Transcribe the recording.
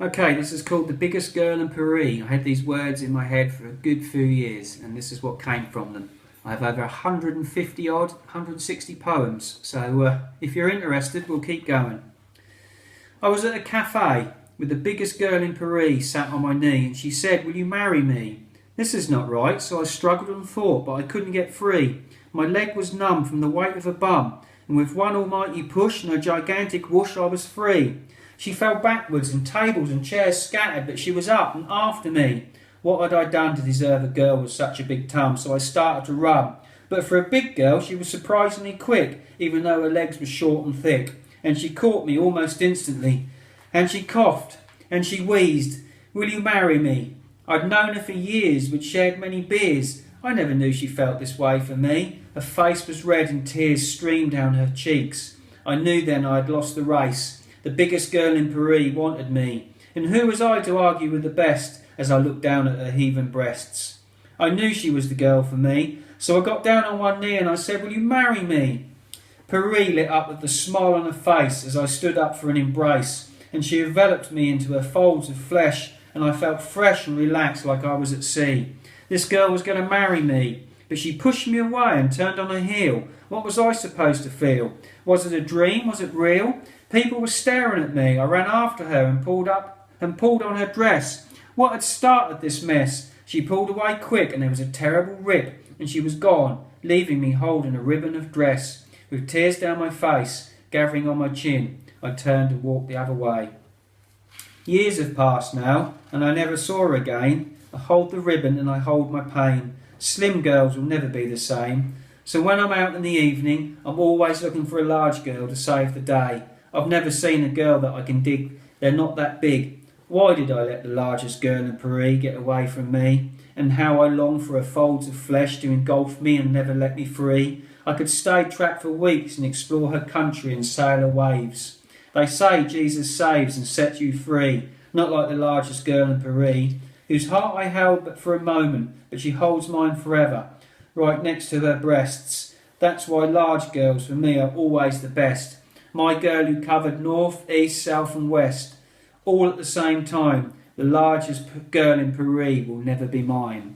Okay, this is called The Biggest Girl in Paris. I had these words in my head for a good few years, and this is what came from them. I have over 150 odd, 160 poems, so if you're interested, we'll keep going. I was at a cafe with the biggest girl in Paris sat on my knee, and she said, "Will you marry me?" This is not right, so I struggled and fought, but I couldn't get free. My leg was numb from the weight of a bum, and with one almighty push and a gigantic whoosh I was free. She fell backwards and tables and chairs scattered, but she was up and after me. What had I done to deserve a girl with such a big tum? So I started to run. But for a big girl she was surprisingly quick, even though her legs were short and thick. And she caught me almost instantly. And she coughed and she wheezed, "Will you marry me?" I'd known her for years, we'd shared many beers. I never knew she felt this way for me. Her face was red and tears streamed down her cheeks. I knew then I had lost the race. The biggest girl in Paris wanted me, and who was I to argue with the best as I looked down at her heaving breasts? I knew she was the girl for me, so I got down on one knee and I said, "Will you marry me?" Paris lit up with the smile on her face as I stood up for an embrace, and she enveloped me into her folds of flesh, and I felt fresh and relaxed like I was at sea. This girl was going to marry me, but she pushed me away and turned on her heel. What was I supposed to feel? Was it a dream? Was it real? People were staring at me. I ran after her and pulled on her dress. What had started this mess? She pulled away quick and there was a terrible rip, and she was gone, leaving me holding a ribbon of dress. With tears down my face, gathering on my chin, I turned and walked the other way. Years have passed now, and I never saw her again. I hold the ribbon and I hold my pain. Slim girls will never be the same. So when I'm out in the evening, I'm always looking for a large girl to save the day. I've never seen a girl that I can dig. They're not that big. Why did I let the largest girl in Paris get away from me? And how I long for her folds of flesh to engulf me and never let me free. I could stay trapped for weeks and explore her country and sail her waves. They say Jesus saves and sets you free, not like the largest girl in Paris, whose heart I held but for a moment, but she holds mine forever, right next to her breasts. That's why large girls for me are always the best. My girl who covered north, east, south and west, all at the same time. The largest girl in Paris will never be mine.